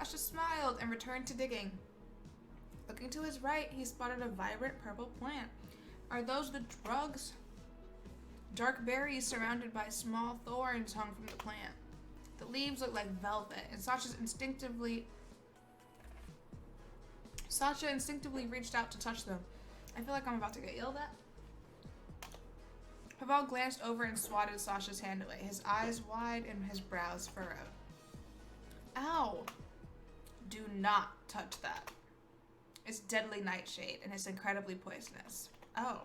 Sasha smiled and returned to digging. Looking to his right, he spotted a vibrant purple plant. Are those the drugs? Dark berries surrounded by small thorns hung from the plant. The leaves looked like velvet, and Sasha instinctively reached out to touch them. I feel like I'm about to get yelled at. Pavel glanced over and swatted Sasha's hand away, his eyes wide and his brows furrowed. Ow! Do not touch that. It's deadly nightshade, and it's incredibly poisonous. Oh.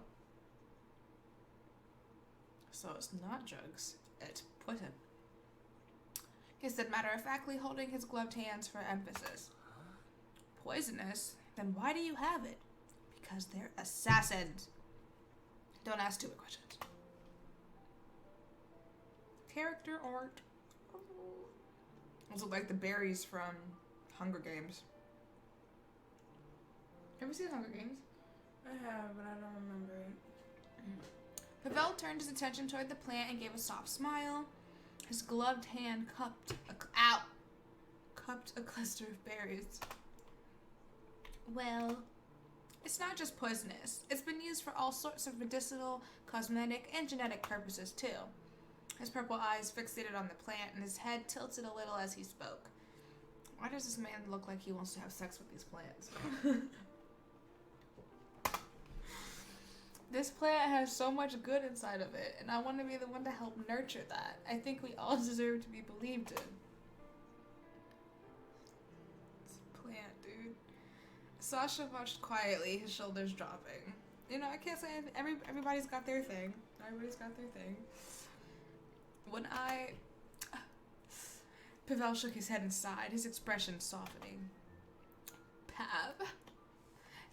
So it's not drugs, it's poison. He said matter-of-factly, holding his gloved hands for emphasis. Poisonous? Then why do you have it? Because they're assassins. Don't ask stupid questions. Character art. Those look like the berries from Hunger Games. Have you seen Hunger Games? I have, but I don't remember it. Pavel turned his attention toward the plant and gave a soft smile. His gloved hand cupped a cluster of berries. Well, it's not just poisonous. It's been used for all sorts of medicinal, cosmetic, and genetic purposes, too. His purple eyes fixated on the plant, and his head tilted a little as he spoke. Why does this man look like he wants to have sex with these plants? This plant has so much good inside of it, and I want to be the one to help nurture that. I think we all deserve to be believed in. It's a plant, dude. Sasha watched quietly, his shoulders dropping. You know, I can't say everybody's got their thing. Everybody's got their thing. Pavel shook his head and sighed, his expression softening. Pav,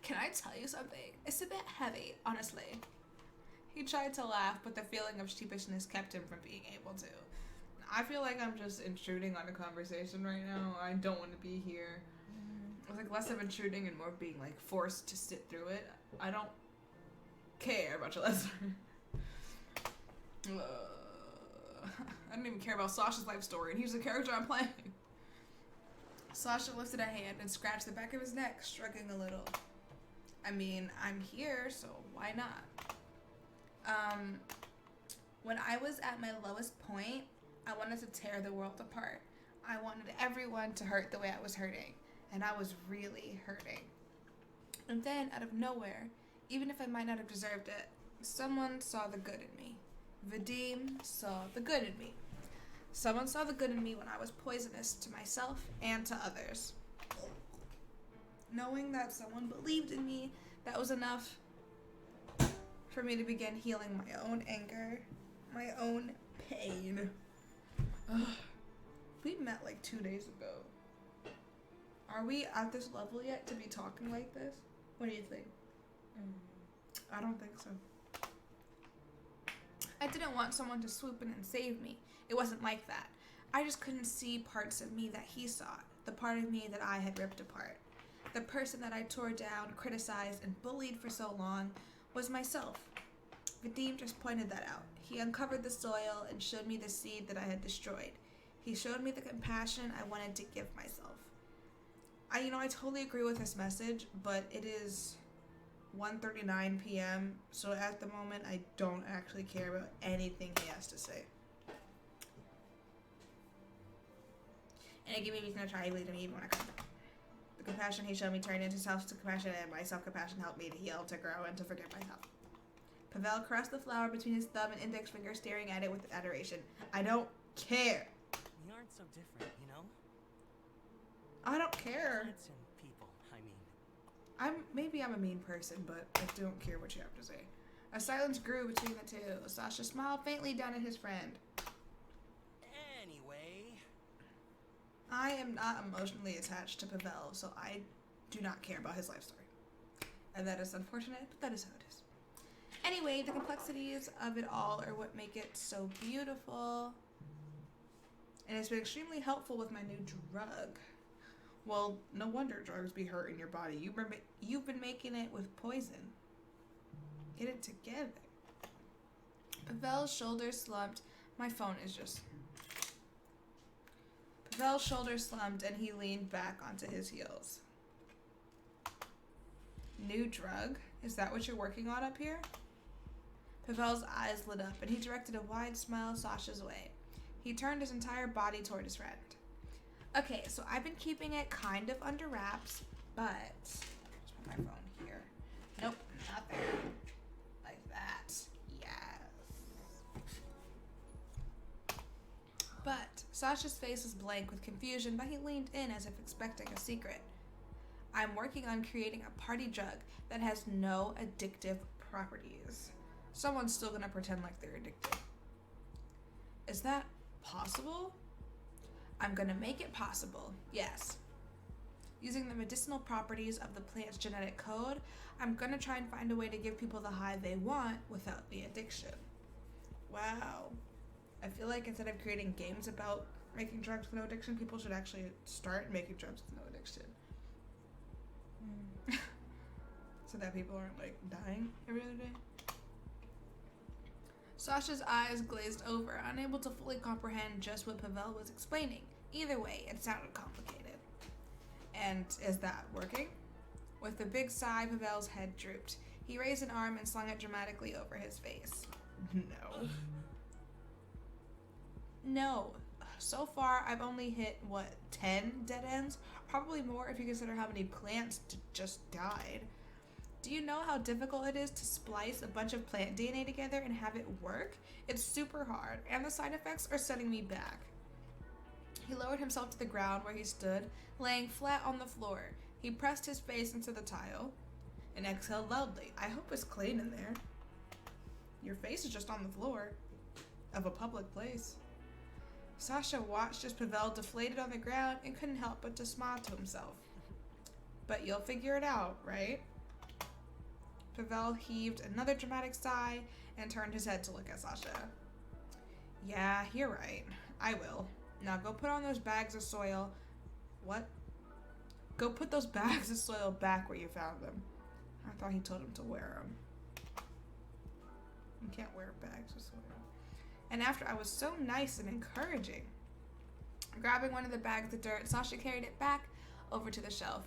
can I tell you something? It's a bit heavy, honestly. He tried to laugh, but the feeling of sheepishness kept him from being able to. I feel like I'm just intruding on a conversation right now. I don't want to be here. It's like less of intruding and more being like forced to sit through it. I don't care about your lesson. I don't even care about Sasha's life story, and he's the character I'm playing. Sasha lifted a hand and scratched the back of his neck, shrugging a little. I mean, I'm here, so why not? When I was at my lowest point, I wanted to tear the world apart. I wanted everyone to hurt the way I was hurting, and I was really hurting. And then, out of nowhere, even if I might not have deserved it, someone saw the good in me. Vadim saw the good in me. Someone saw the good in me when I was poisonous to myself and to others. Knowing that someone believed in me, that was enough for me to begin healing my own anger, my own pain. Ugh. We met like 2 days ago. Are we at this level yet to be talking like this? What do you think? I don't think so. I didn't want someone to swoop in and save me. It wasn't like that. I just couldn't see parts of me that he saw, the part of me that I had ripped apart. The person that I tore down, criticized, and bullied for so long was myself. Vadim just pointed that out. He uncovered the soil and showed me the seed that I had destroyed. He showed me the compassion I wanted to give myself. I totally agree with this message, but it is 1:39 p.m., so at the moment, I don't actually care about anything he has to say. And it gave me reason to try to lead him even when I couldn't. The compassion he showed me turned into self-compassion, and my self-compassion helped me to heal, to grow, and to forgive myself. Pavel caressed the flower between his thumb and index finger, staring at it with adoration. I don't care. We aren't so different, you know? I don't care. Plants and people, I mean. Maybe I'm a mean person, but I don't care what you have to say. A silence grew between the two. Sasha smiled faintly down at his friend. Anyway. I am not emotionally attached to Pavel, so I do not care about his life story. And that is unfortunate, but that is how it is. Anyway, the complexities of it all are what make it so beautiful. And it's been extremely helpful with my new drug. Well, no wonder drugs be hurting your body. You've been making it with poison. Get it together. Pavel's shoulders slumped. My phone is just... Pavel's shoulders slumped and he leaned back onto his heels. New drug? Is that what you're working on up here? Pavel's eyes lit up and he directed a wide smile Sasha's way. He turned his entire body toward his friend. Okay, so I've been keeping it kind of under wraps, but... Just put my phone here. Nope, not there. Like that. Yes. But Sasha's face was blank with confusion, but he leaned in as if expecting a secret. I'm working on creating a party drug that has no addictive properties. Someone's still gonna pretend like they're addicted. Is that possible? I'm gonna make it possible, yes. Using the medicinal properties of the plant's genetic code, I'm gonna try and find a way to give people the high they want without the addiction. Wow. I feel like instead of creating games about making drugs with no addiction, people should actually start making drugs with no addiction. So that people aren't like dying every other day. Sasha's eyes glazed over, unable to fully comprehend just what Pavel was explaining. Either way, it sounded complicated. And is that working? With a big sigh, Pavel's head drooped. He raised an arm and slung it dramatically over his face. No. No. So far, I've only hit, 10 dead ends? Probably more if you consider how many plants just died. Do you know how difficult it is to splice a bunch of plant DNA together and have it work? It's super hard, and the side effects are setting me back. He lowered himself to the ground where he stood, laying flat on the floor. He pressed his face into the tile and exhaled loudly. I hope it's clean in there. Your face is just on the floor of a public place. Sasha watched as Pavel deflated on the ground and couldn't help but to smile to himself. But you'll figure it out, right? Pavel heaved another dramatic sigh and turned his head to look at Sasha. Yeah, you're right. I will. Now go put on those bags of soil. What? Go put those bags of soil back where you found them. I thought he told him to wear them. You can't wear bags of soil. And after I was so nice and encouraging. Grabbing one of the bags of dirt, Sasha carried it back over to the shelf.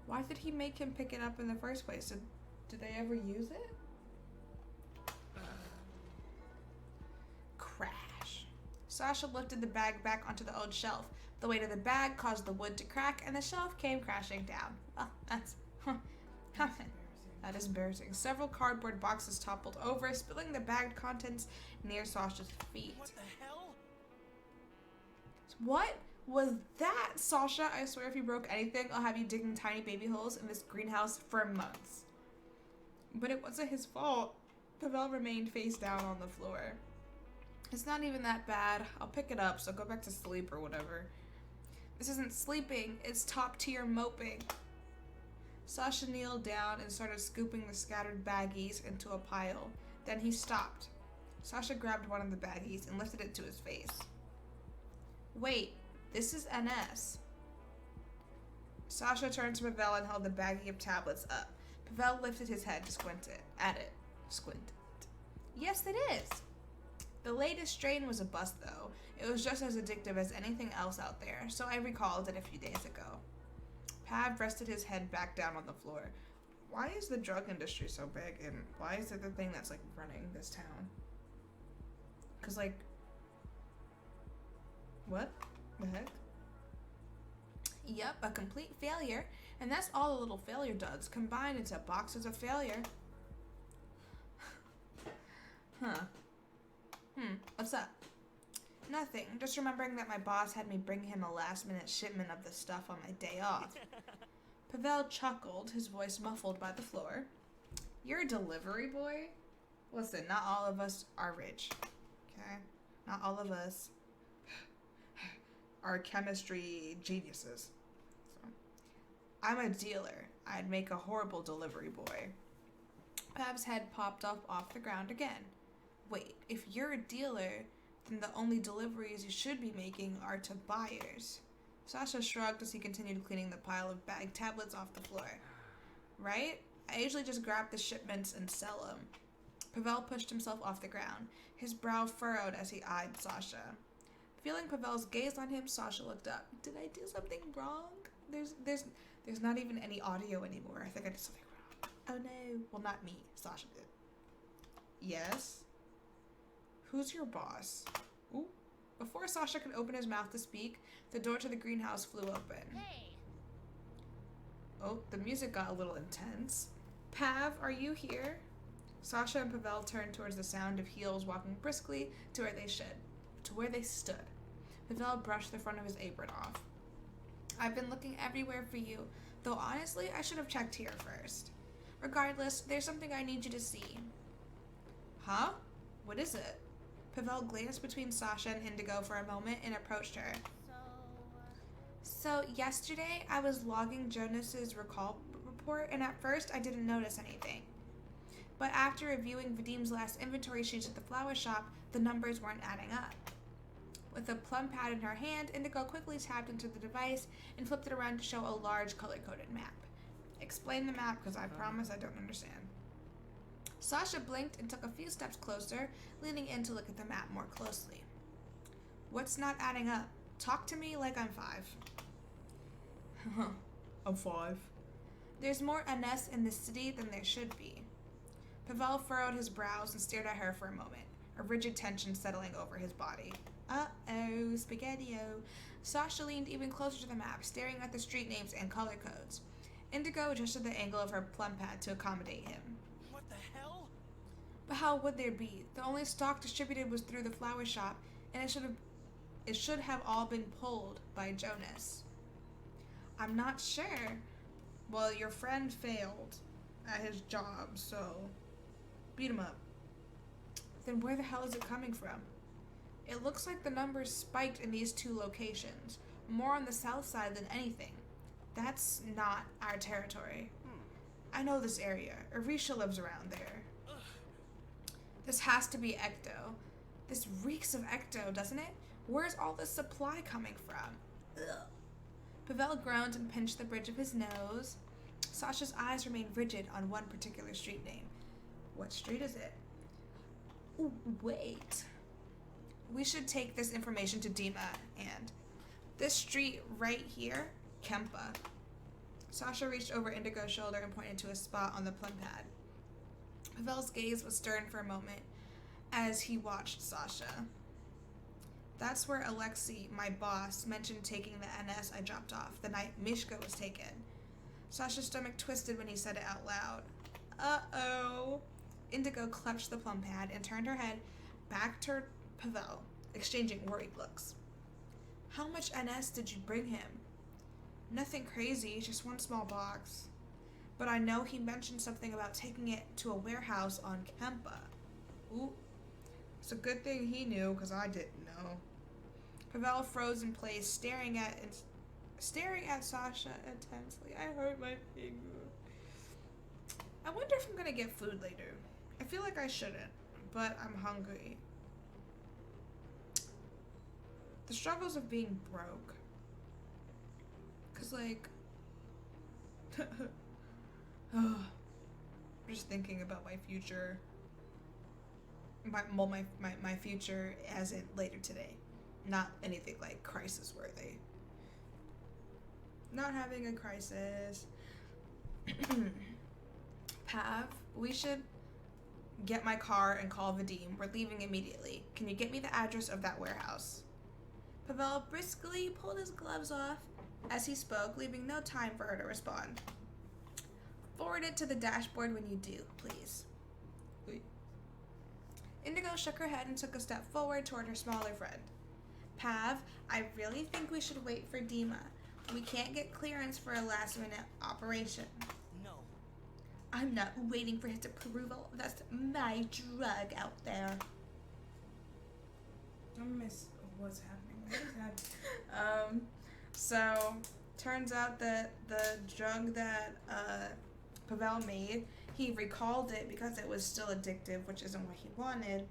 Why did he make him pick it up in the first place? Did they ever use it? Crash. Sasha lifted the bag back onto the old shelf. The weight of the bag caused the wood to crack, and the shelf came crashing down. Oh, that is embarrassing. Several cardboard boxes toppled over, spilling the bagged contents near Sasha's feet. What the hell? What was that, Sasha? I swear if you broke anything, I'll have you digging tiny baby holes in this greenhouse for months. But it wasn't his fault. Pavel remained face down on the floor. It's not even that bad. I'll pick it up, so go back to sleep or whatever. This isn't sleeping, it's top-tier moping. Sasha kneeled down and started scooping the scattered baggies into a pile. Then he stopped. Sasha grabbed one of the baggies and lifted it to his face. Wait, this is NS. Sasha turned to Pavel and held the baggie of tablets up. Pavel lifted his head to squint at it. Yes, it is. The latest strain was a bust, though. It was just as addictive as anything else out there, so I recalled it a few days ago. Pav rested his head back down on the floor. Why is the drug industry so big, and why is it the thing that's, like, running this town? Because, like... What the heck? Yep, a complete failure. And that's all the little failure duds combined into boxes of failure. Huh. What's up? Nothing. Just remembering that my boss had me bring him a last-minute shipment of the stuff on my day off. Pavel chuckled, his voice muffled by the floor. You're a delivery boy? Listen, not all of us are rich. Okay? Not all of us are chemistry geniuses. So, I'm a dealer. I'd make a horrible delivery boy. Pav's head popped up off the ground again. Wait, if you're a dealer, then the only deliveries you should be making are to buyers. Sasha shrugged as he continued cleaning the pile of bagged tablets off the floor. Right? I usually just grab the shipments and sell them. Pavel pushed himself off the ground, his brow furrowed as he eyed Sasha. Feeling Pavel's gaze on him, Sasha looked up. Did I do something wrong? There's not even any audio anymore. I think I did something wrong. Oh no. Well, not me. Sasha did. Yes? Who's your boss? Ooh. Before Sasha could open his mouth to speak, the door to the greenhouse flew open. Hey. Oh, the music got a little intense. Pav, are you here? Sasha and Pavel turned towards the sound of heels walking briskly to where they stood. Pavel brushed the front of his apron off. I've been looking everywhere for you, though honestly, I should have checked here first. Regardless, there's something I need you to see. Huh? What is it? Pavel glanced between Sasha and Indigo for a moment and approached her. So yesterday, I was logging Jonas's recall report, and at first, I didn't notice anything. But after reviewing Vadim's last inventory sheets at the flower shop, the numbers weren't adding up. With a plum pad in her hand, Indigo quickly tapped into the device and flipped it around to show a large color-coded map. Explain the map, because I promise I don't understand. Sasha blinked and took a few steps closer, leaning in to look at the map more closely. What's not adding up? Talk to me like I'm 5. I'm 5. There's more NS in this city than there should be. Pavel furrowed his brows and stared at her for a moment, a rigid tension settling over his body. Uh-oh, spaghetti-o. Sasha leaned even closer to the map, staring at the street names and color codes. Indigo adjusted the angle of her plum pad to accommodate him. What the hell? But how would there be? The only stock distributed was through the flower shop, and it should have all been pulled by Jonas. I'm not sure. Well, your friend failed at his job, so beat him up. Then where the hell is it coming from? It looks like the numbers spiked in these 2 locations, more on the south side than anything. That's not our territory. I know this area. Arisha lives around there. This has to be Ecto. This reeks of Ecto, doesn't it? Where's all this supply coming from? Ugh. Pavel groaned and pinched the bridge of his nose. Sasha's eyes remained rigid on one particular street name. What street is it? Ooh, wait. We should take this information to Dima and this street right here, Kempa. Sasha reached over Indigo's shoulder and pointed to a spot on the plum pad. Pavel's gaze was stern for a moment as he watched Sasha. That's where Alexei, my boss, mentioned taking the NS I dropped off the night Mishka was taken. Sasha's stomach twisted when he said it out loud. Uh-oh. Indigo clutched the plum pad and turned her head back toward Pavel, exchanging worried looks. How much NS did you bring him? Nothing crazy, just one small box. But I know he mentioned something about taking it to a warehouse on Kempa. Ooh. It's a good thing he knew, because I didn't know. Pavel froze in place, staring at Sasha intensely. I hurt my finger. I wonder if I'm gonna get food later. I feel like I shouldn't, but I'm hungry. The struggles of being broke. Cause like, just thinking about my future. My future as in later today. Not anything like crisis worthy. Not having a crisis. Pav, we should get my car and call Vadim. We're leaving immediately. Can you get me the address of that warehouse? Pavel briskly pulled his gloves off as he spoke, leaving no time for her to respond. Forward it to the dashboard when you do, please. Oui. Indigo shook her head and took a step forward toward her smaller friend. Pav, I really think we should wait for Dima. We can't get clearance for a last-minute operation. No. I'm not waiting for his approval. That's my drug out there. I miss what's happening. What is happening? So, turns out that the drug that Pavel made, he recalled it because it was still addictive, which isn't what he wanted,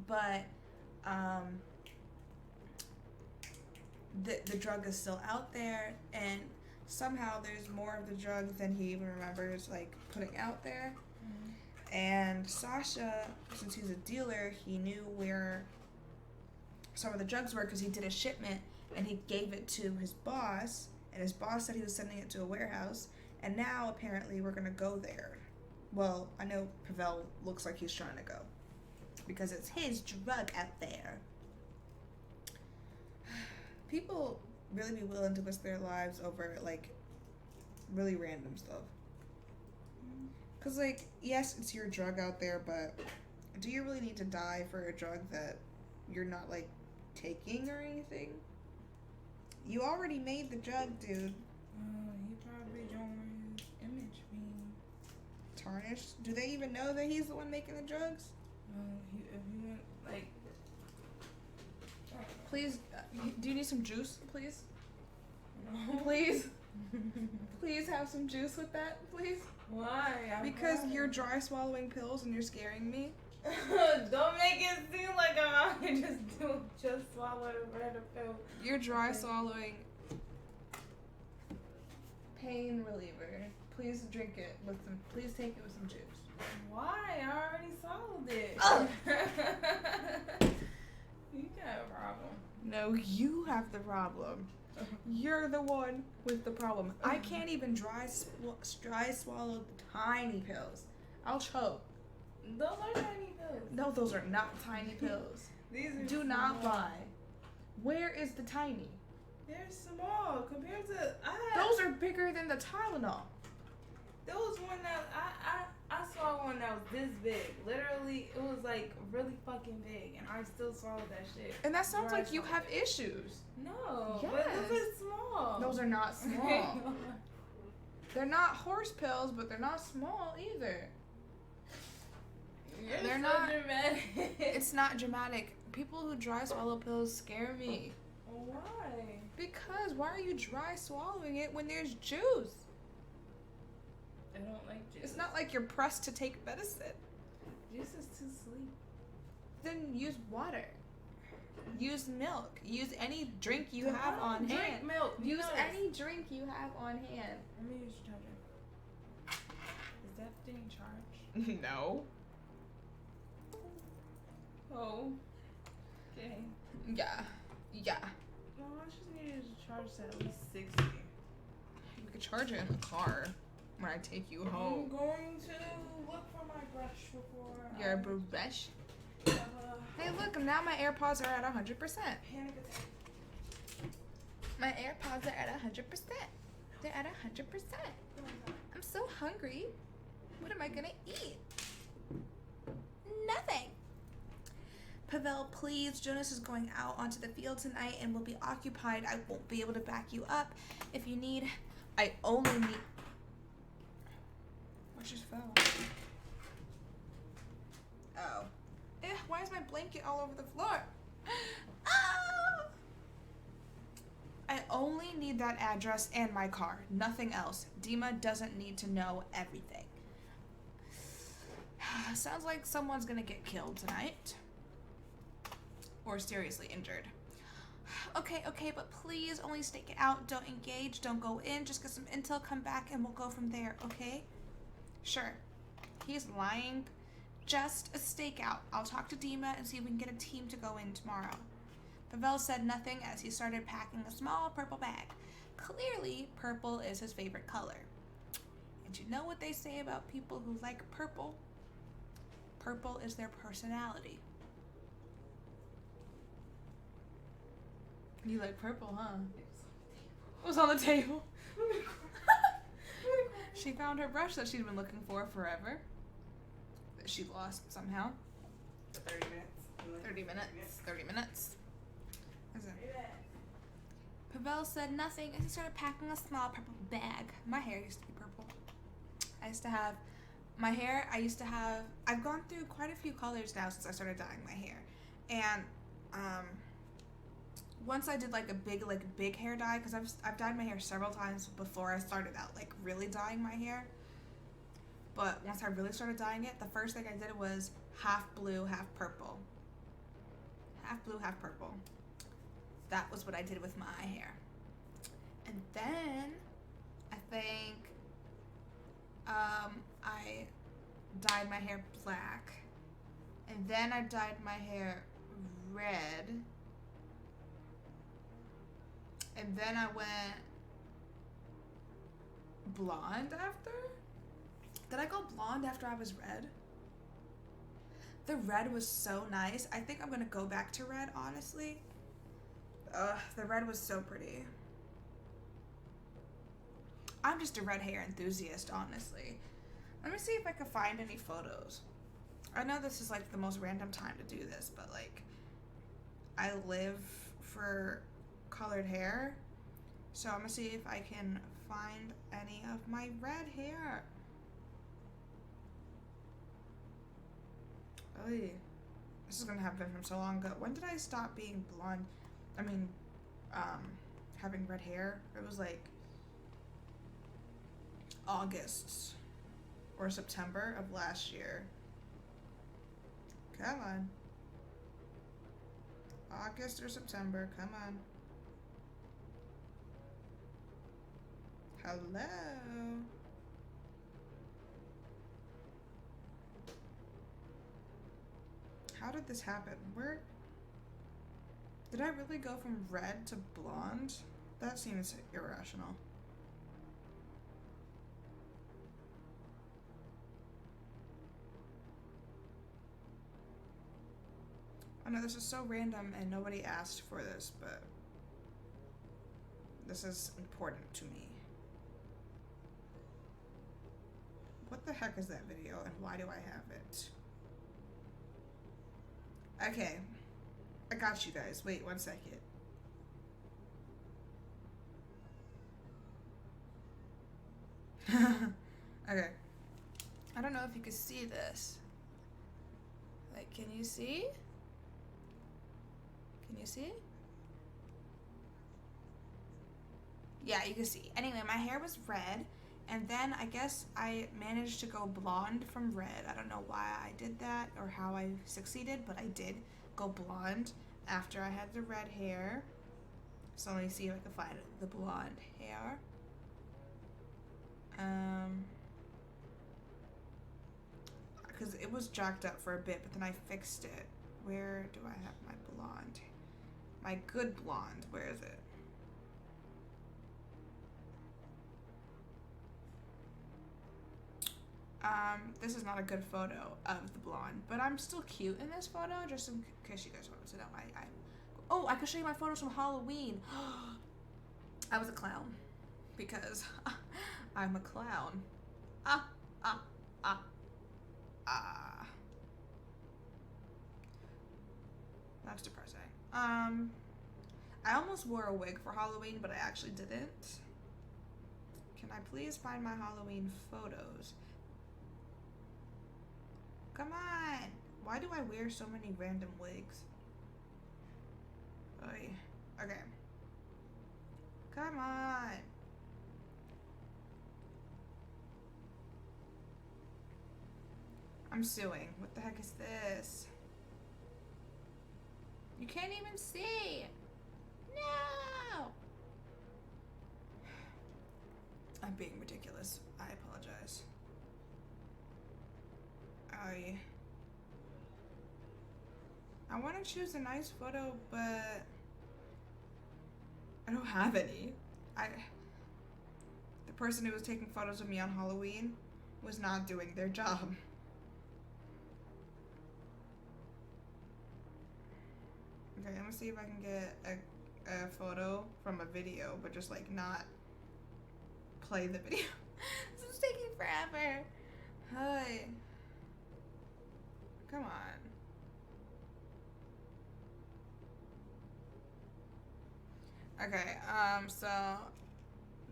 but the drug is still out there, and somehow there's more of the drug than he even remembers, like, putting out there. And Sasha, since he's a dealer, he knew where some of the drugs were because he did a shipment and he gave it to his boss, and his boss said he was sending it to a warehouse, and now apparently we're gonna go there. Well, I know Pavel looks like he's trying to go because it's his drug out there. People really be willing to risk their lives over like really random stuff. Cause like, yes, it's your drug out there, but do you really need to die for a drug that you're not like taking or anything? You already made the drug, dude. He probably don't want his image being tarnished. Do they even know that he's the one making the drugs? If you want, like, please, do you need some juice, please? no. Please? Please have some juice with that, please? Why? Because you're dry swallowing pills and you're scaring me. Don't make it seem like I'm out here just swallowing a random pill. You're dry swallowing pain reliever. Please drink it with some. Please take it with some juice. Why? I already swallowed it. Oh. You got a problem. No, you have the problem. You're the one with the problem. I can't even dry swallow tiny pills. I'll choke. Those are tiny pills. No, those are not tiny pills. These are Do small. not lie. Where is the tiny? They're small compared to. Those are bigger than the Tylenol. There was one that I saw one that was this big. Literally, it was like really fucking big, and I still swallowed that shit. And that sounds Dry like you have issues. No, Yes. but those are small. Those are not small. They're not horse pills, but they're not small either. You're They're so not dramatic. It's not dramatic. People who dry swallow pills scare me. Why? Because why are you dry swallowing it when there's juice? I don't like juice. It's not like you're pressed to take medicine. Juice is too sweet. Then use water. Use milk. Use any drink you have I don't on drink hand. milk. Use No. any drink you have on hand. Let me use your charger. Is that thing charged? No. Oh. Okay. Yeah. Yeah. No, I just needed to charge to at least 60. You could charge it in the car when I take you I'm home. going to look for my brush before Your I brush. have a Hey, look, now my AirPods are at 100%. panic attack. My AirPods are at 100%. They're at 100%. I'm so hungry. What am I gonna eat? Nothing. Pavel, please. Jonas is going out onto the field tonight and will be occupied. I won't be able to back you up. If you need, I only need. What just fell? Oh. Why is my blanket all over the floor? Ah! I only need that address and my car. Nothing else. Dima doesn't need to know everything. Sounds like someone's gonna get killed tonight. Or seriously injured. Okay, but please only stake it out. Don't engage. Don't go in. Just get some intel. Come back and we'll go from there, okay? Sure. He's lying. Just a stakeout. I'll talk to Dima and see if we can get a team to go in tomorrow. Pavel said nothing as he started packing a small purple bag. Clearly, purple is his favorite color. And you know what they say about people who like purple? Purple is their personality. You like purple, huh? It was on the table. She found her brush that she'd been looking for forever. That she lost somehow. 30 minutes. 30 minutes. 30 minutes. Pavel said nothing as he started packing a small purple bag. My hair used to be purple. I've gone through quite a few colors now since I started dyeing my hair. And once I did like a big hair dye, because I've dyed my hair several times before I started out like really dyeing my hair. But once I really started dyeing it, the first thing I did was half blue, half purple. Half blue, half purple. That was what I did with my hair. And then I think I dyed my hair black. And then I dyed my hair red. And then I went blonde after? Did I go blonde after I was red? The red was so nice. I think I'm gonna go back to red, honestly. The red was so pretty. I'm just a red hair enthusiast, honestly. Let me see if I can find any photos. I know this is like the most random time to do this, but like, I live for colored hair. So I'm gonna see if I can find any of my red hair. Oh, this is gonna have been from so long ago. When did I stop being blonde? I mean, having red hair. It was like August or September of last year. Come on. August or September, come on. Hello. How did this happen? Where did I really go from red to blonde? That seems irrational. I know this is so random and nobody asked for this, but this is important to me. What the heck is that video and why do I have it? Okay, I got you guys. Wait 1 second. Okay. I don't know if you can see this. Like, can you see? Can you see? Yeah, you can see. Anyway, my hair was red, and then I guess I managed to go blonde from red. I don't know why I did that or how I succeeded, but I did go blonde after I had the red hair. So let me see if I can find the blonde hair. Because it was jacked up for a bit, but then I fixed it. Where do I have my blonde? My good blonde, where is it? This is not a good photo of the blonde, but I'm still cute in this photo, just in case you guys wanted to know. Oh, I could show you my photos from Halloween. I was a clown, because I'm a clown. That's depressing. I almost wore a wig for Halloween, but I actually didn't. Can I please find my Halloween photos? Come on! Why do I wear so many random wigs? Oy. Okay. Come on! I'm suing. What the heck is this? You can't even see! No! I'm being ridiculous. I apologize. I want to choose a nice photo, but I don't have any. The person who was taking photos of me on Halloween was not doing their job. Okay, let me see if I can get a photo from a video, but just like not play the video. This is taking forever. Hi. Come on. Okay, so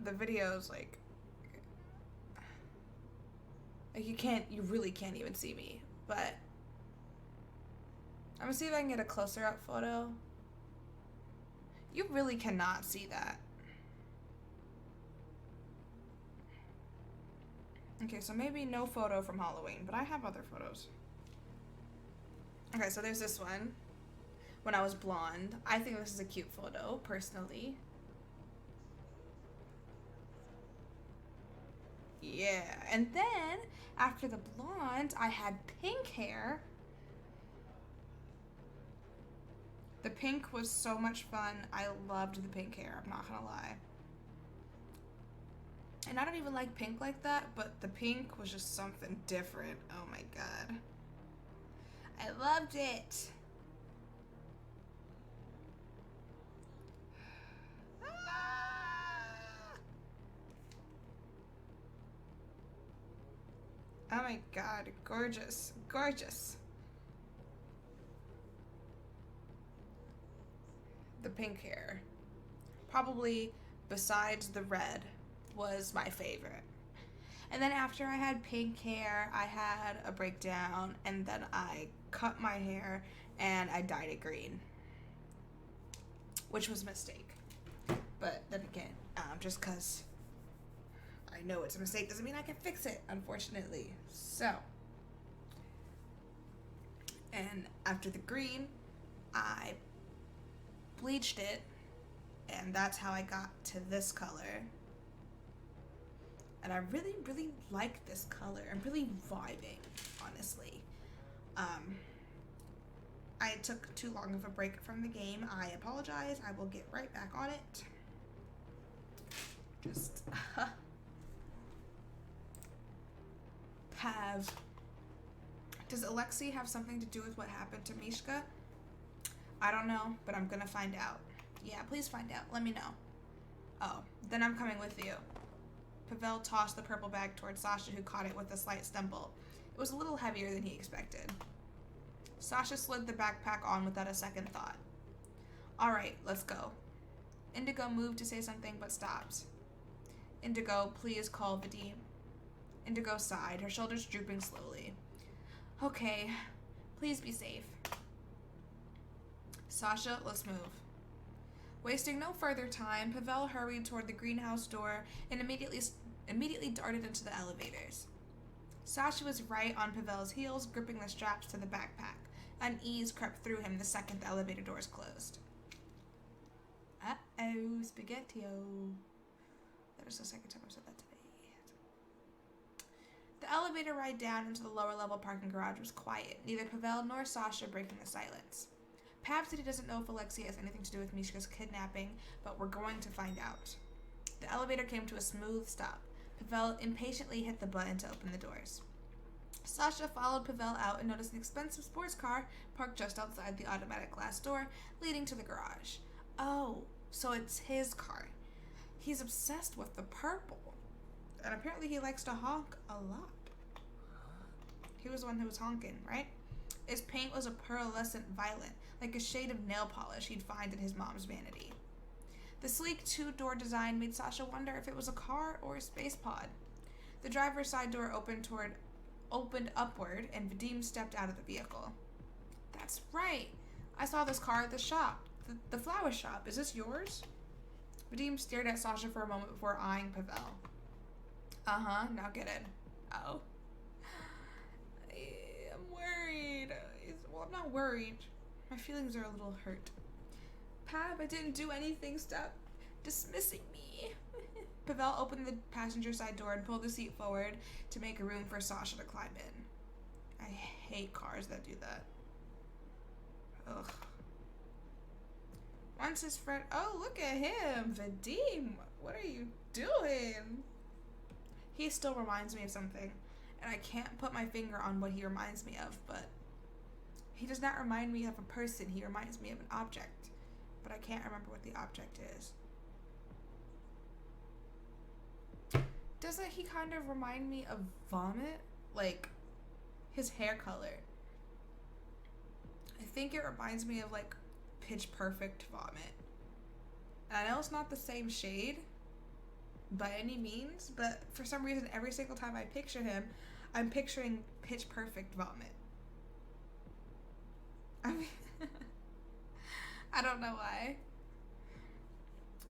the video's like you really can't even see me, but I'm gonna see if I can get a closer up photo. You really cannot see that. Okay, so maybe no photo from Halloween, but I have other photos. Okay, so there's this one. When I was blonde. I think this is a cute photo, personally. Yeah, and then after the blonde, I had pink hair. The pink was so much fun. I loved the pink hair, I'm not gonna lie. And I don't even like pink like that, but the pink was just something different. Oh my god. I loved it. Oh my god, gorgeous, gorgeous. The pink hair, probably besides the red, was my favorite. And then after I had pink hair, I had a breakdown, and then I cut my hair and I dyed it green, which was a mistake. But then again, just because I know it's a mistake doesn't mean I can fix it, unfortunately. So, and after the green, I bleached it, and that's how I got to this color. And I really, really like this color. I'm really vibing, honestly. I took too long of a break from the game. I apologize. I will get right back on it. Just, Pav. Does Alexei have something to do with what happened to Mishka? I don't know, but I'm gonna find out. Yeah, please find out. Let me know. Oh, then I'm coming with you. Pavel tossed the purple bag towards Sasha, who caught it with a slight stumble. It was a little heavier than he expected. Sasha slid the backpack on without a second thought. All right, let's go. Indigo moved to say something, but stopped. Indigo, please call Vadim. Indigo sighed, her shoulders drooping slowly. Okay, please be safe. Sasha, let's move. Wasting no further time, Pavel hurried toward the greenhouse door and immediately darted into the elevators. Sasha was right on Pavel's heels, gripping the straps to the backpack. Unease crept through him the second the elevator doors closed. Uh-oh, spaghetti-o. That is the second time I've said that today. The elevator ride down into the lower level parking garage was quiet, neither Pavel nor Sasha breaking the silence. Pav said he doesn't know if Alexei has anything to do with Mishka's kidnapping, but we're going to find out. The elevator came to a smooth stop. Pavel impatiently hit the button to open the doors. Sasha followed Pavel out and noticed an expensive sports car parked just outside the automatic glass door leading to the garage. Oh, so it's his car. He's obsessed with the purple. And apparently he likes to honk a lot. He was the one who was honking, right? His paint was a pearlescent violet, like a shade of nail polish he'd find in his mom's vanity. The sleek two-door design made Sasha wonder if it was a car or a space pod. The driver's side door opened upward, and Vadim stepped out of the vehicle. That's right. I saw this car at the shop. The flower shop. Is this yours? Vadim stared at Sasha for a moment before eyeing Pavel. Uh-huh, now get in. Oh. I'm worried. Well, I'm not worried. My feelings are a little hurt. Pav, I didn't do anything. Stop dismissing me. Pavel opened the passenger side door and pulled the seat forward to make room for Sasha to climb in. I hate cars that do that. Ugh. Once his friend... Oh, look at him. Vadim, what are you doing? He still reminds me of something, and I can't put my finger on what he reminds me of, but he does not remind me of a person. He reminds me of an object, but I can't remember what the object is. Doesn't he kind of remind me of vomit? Like, his hair color. I think it reminds me of, like, Pitch Perfect vomit. And I know it's not the same shade by any means, but for some reason, every single time I picture him, I'm picturing Pitch Perfect vomit. I mean, I don't know why.